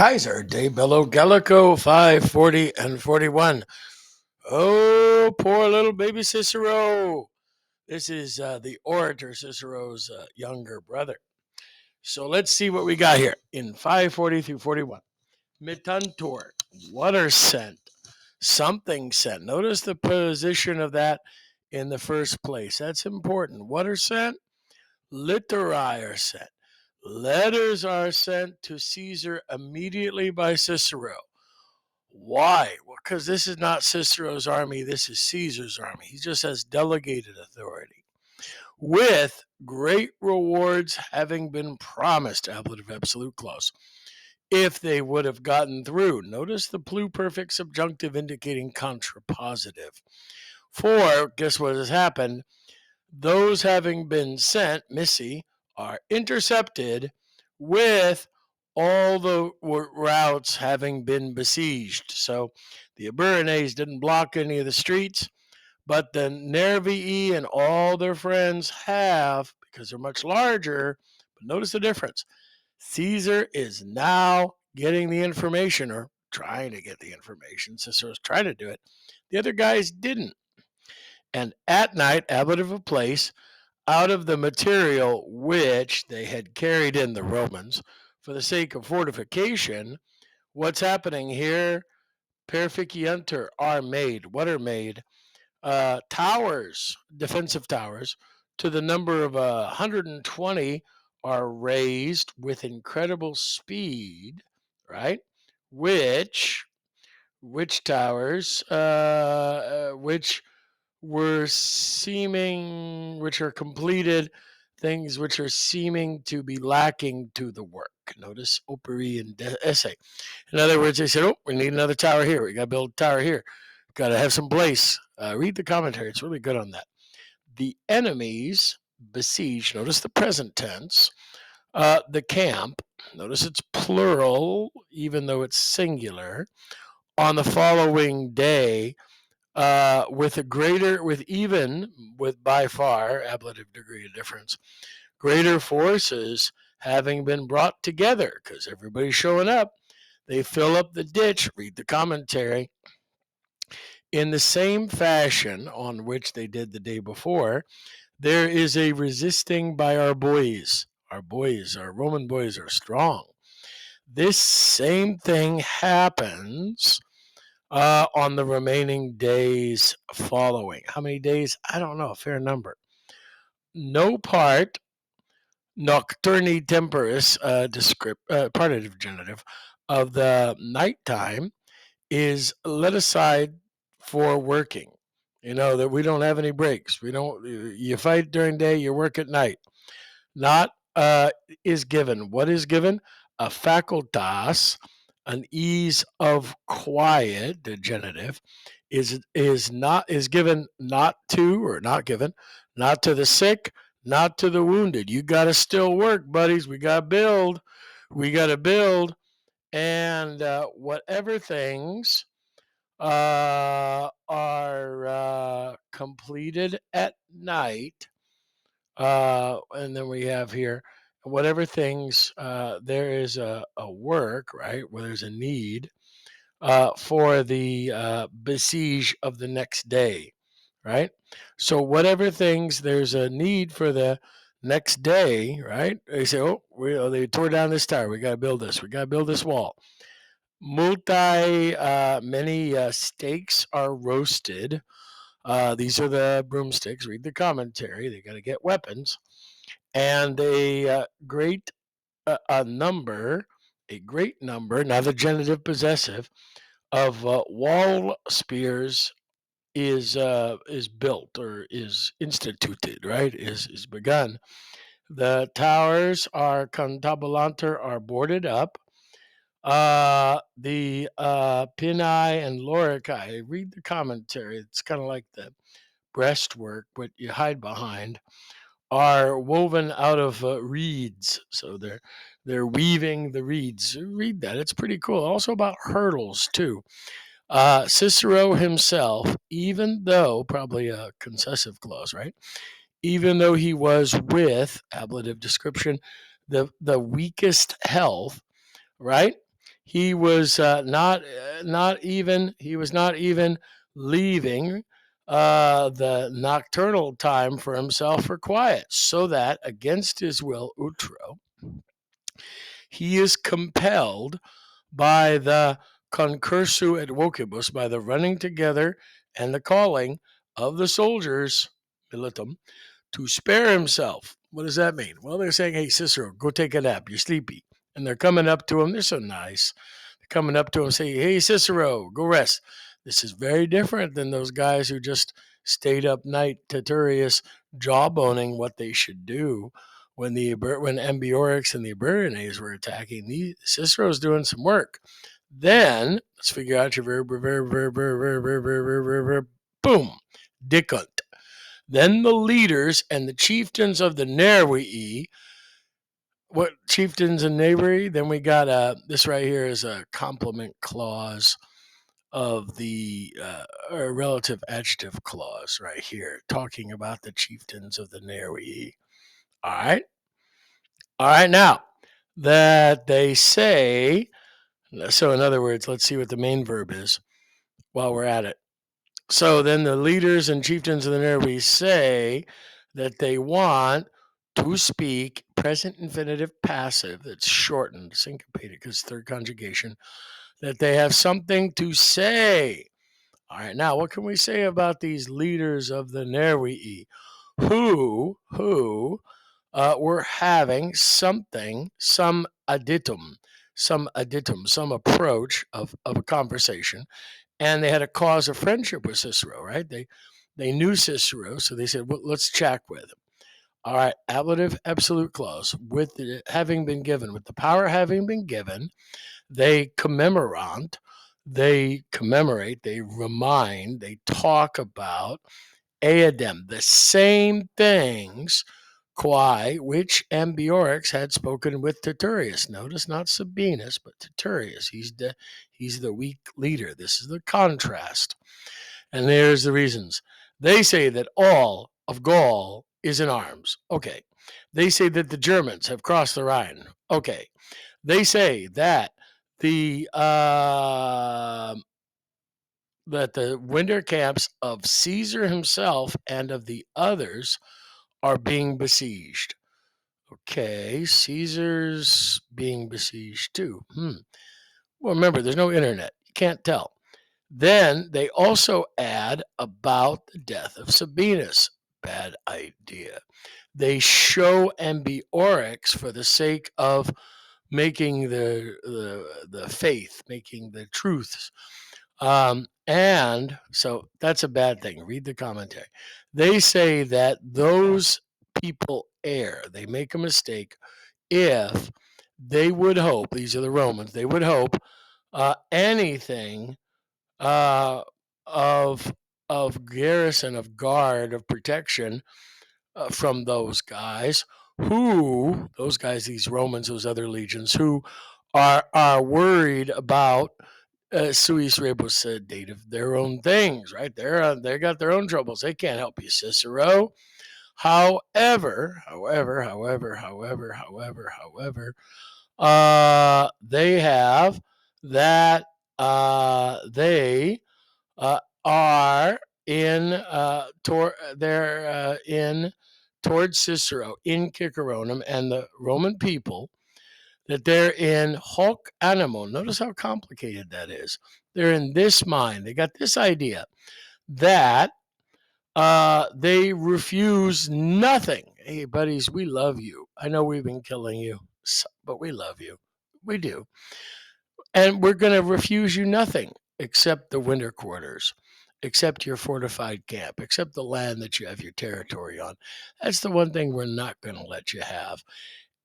Kaiser de Bello Gallico 540 and 41. Oh, poor little baby Cicero. This is the orator Cicero's younger brother. So let's see what we got here in 540 through 41. Mittantor, water scent, something scent. Notice the position of that in the first place. That's important. Water scent, literi are sent. Letters are sent to Caesar immediately by Cicero. Why? Well, because this is not Cicero's army, this is Caesar's army. He just has delegated authority. With great rewards having been promised, ablative absolute clause, if they would have gotten through. Notice the pluperfect subjunctive indicating contrapositive. For, guess what has happened? Those having been sent, missi, are intercepted with all the routes having been besieged. So the Eburones didn't block any of the streets, but the Nervii and all their friends have, because they're much larger. But notice the difference. Caesar is now getting the information, or trying to get the information. Cicero's trying to do it. The other guys didn't. And at night, ablative of place, out of the material which they had carried in, the Romans, for the sake of fortification, what's happening here? Perficientur are made. What are made? Towers, defensive towers, to the number of 120 are raised with incredible speed, right? Which towers, which are completed, things which are seeming to be lacking to the work. Notice operi and essay. In other words, they said, oh, we need another tower here. We got to build a tower here. Got to have some place. Read the commentary. It's really good on that. The enemies besiege. Notice the present tense. The camp. Notice it's plural, even though it's singular. On the following day, with by far, ablative degree of difference, greater forces having been brought together, because everybody's showing up, they fill up the ditch, read the commentary, in the same fashion on which they did the day before. There is a resisting by our boys. Our Roman boys are strong. This same thing happens on the remaining days following. How many days? I don't know, a fair number. No part, nocturni temporis, partitive genitive, of the nighttime is let aside for working. You know, that we don't have any breaks. You fight during day, you work at night. Not is given. What is given? A facultas, an ease of quiet, the genitive, is given not to, or not given, not to the sick, not to the wounded. You got to still work, buddies. We got to build. We got to build, and whatever things are completed at night, and then we have here whatever things there is a work, right, where there's a need for the besiege of the next day, right? So whatever things there's a need for the next day, right? They say, they tore down this tower. We got to build this. We got to build this wall. Many steaks are roasted. These are the broomsticks. Read the commentary. They got to get weapons. And a great number, now the genitive possessive, of wall spears is built, or is instituted, right? Is begun. The towers are contabulanter, are boarded up. The Pinnae and Loricae, read the commentary. It's kind of like the breastwork, what you hide behind, are woven out of reeds. So they're weaving the reeds. Read that. It's pretty cool. Also about hurdles too. Cicero himself, even though, probably a concessive clause, right? Even though he was with ablative description, the weakest health, right? he was not even leaving the nocturnal time for himself for quiet, so that against his will, Utro, he is compelled by the concursu et vocibus, by the running together and the calling of the soldiers, militum, to spare himself. What does that mean? Well, they're saying, hey, Cicero, go take a nap. You're sleepy. And they're coming up to him. They're so nice. They're coming up to him saying, hey, Cicero, go rest. This is very different than those guys who just stayed up night, Titurius, jawboning what they should do when Ambiorix and the Eburiones were attacking. Cicero's doing some work. Then let's figure out your verb. Boom, dicunt. Then the leaders and the chieftains of the Nervii. What chieftains and Nervii? Then we got this right here is a complement clause of the relative adjective clause right here, talking about the chieftains of the Nervii. All right. All right. Now that they say, so in other words, let's see what the main verb is while we're at it. So then the leaders and chieftains of the Nervii say that they want to speak present infinitive passive that's shortened, syncopated, because third conjugation, that they have something to say. All right, now what can we say about these leaders of the Nervii who were having something, some additum, some approach of a conversation, and they had a cause of friendship with Cicero, right? They knew Cicero, so they said, well, let's chat with him. All right, ablative absolute clause, with it having been given, with the power having been given, they commemorate, they remind, they talk about eadem, the same things, which Ambiorix had spoken with Titurius. Notice not Sabinus, but Titurius. He's the weak leader. This is the contrast. And there's the reasons. They say that all of Gaul is in arms. Okay. They say that the Germans have crossed the Rhine. Okay. They say that the winter camps of Caesar himself and of the others are being besieged. Okay, Caesar's being besieged too. Well, remember, there's no internet. You can't tell. Then they also add about the death of Sabinus. Bad idea. They show Ambiorix for the sake of making the faith, making the truths. And so that's a bad thing. Read the commentary. They say that those people err. They make a mistake if they would hope, these are the Romans, they would hope anything of garrison, of guard, of protection from those guys, these Romans, those other legions, who are worried about suis rebus date of their own things, right? They got their own troubles. They can't help you, Cicero. However, they have that they are in they're in towards Cicero in Ciceronum and the Roman people, that they're in hoc animo. Notice how complicated that is. They're in this mind. They got this idea that they refuse nothing. Hey, buddies, we love you. I know we've been killing you, but we love you. We do. And we're going to refuse you nothing except the winter quarters, except your fortified camp, except the land that you have your territory on. That's the one thing we're not going to let you have.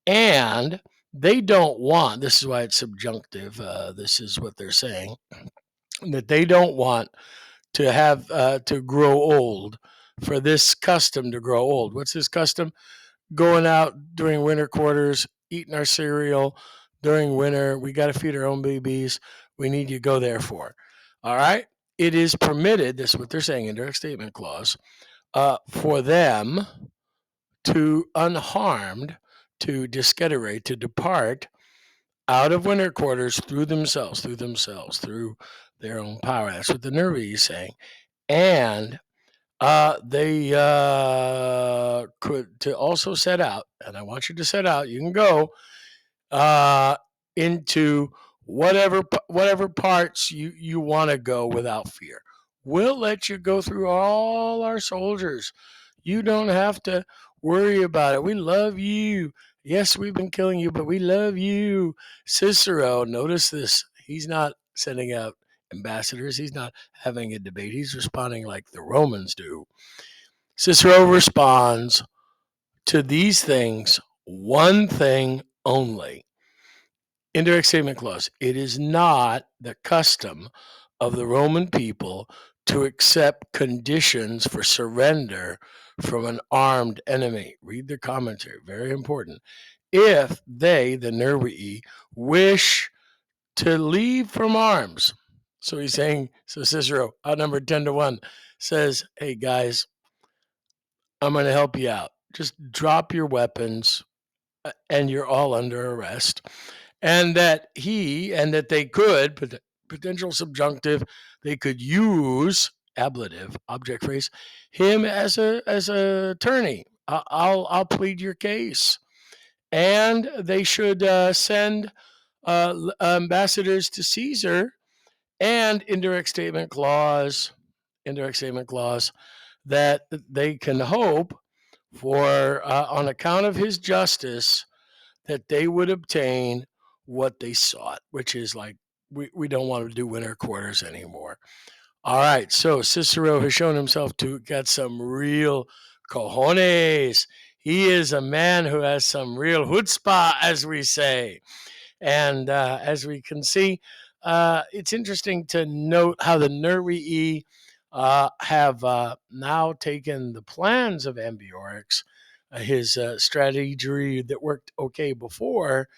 And they don't want, this is why it's subjunctive, this is what they're saying, that they don't want to have to grow old, for this custom to grow old. What's this custom? Going out during winter quarters, eating our cereal during winter. We got to feed our own babies. We need you to go there for. All right. It is permitted, this is what they're saying in direct statement clause, for them to unharmed, to discederate, to depart out of winter quarters through themselves, through their own power. That's what the Nervi is saying. And they could to also set out, and I want you to set out. You can go uh, into whatever parts you want to go without fear. We'll let you go through all our soldiers. You don't have to worry about it. We love you. Yes, we've been killing you, but we love you. Cicero, notice this. He's not sending out ambassadors. He's not having a debate. He's responding like the Romans do. Cicero responds to these things one thing only. Indirect statement clause. It is not the custom of the Roman people to accept conditions for surrender from an armed enemy. Read the commentary, very important. If they, the Nervii, wish to leave from arms. So he's saying, so Cicero, outnumbered 10-1, says, hey guys, I'm going to help you out. Just drop your weapons and you're all under arrest. And that they could, potential subjunctive, they could use ablative object phrase him as a attorney. I'll plead your case, and they should send ambassadors to Caesar, and indirect statement clause that they can hope for on account of his justice that they would obtain what they sought, which is like, we don't want to do winter quarters anymore. All right, so Cicero has shown himself to get some real cojones. He is a man who has some real chutzpah, as we say. And as we can see, it's interesting to note how the Nervii have now taken the plans of Ambiorix, his strategy that worked okay before,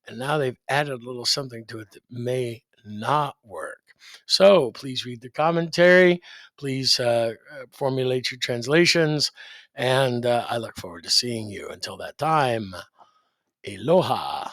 and now they've added a little something to it that may not work. So please read the commentary. Please formulate your translations. And I look forward to seeing you. Until that time, aloha.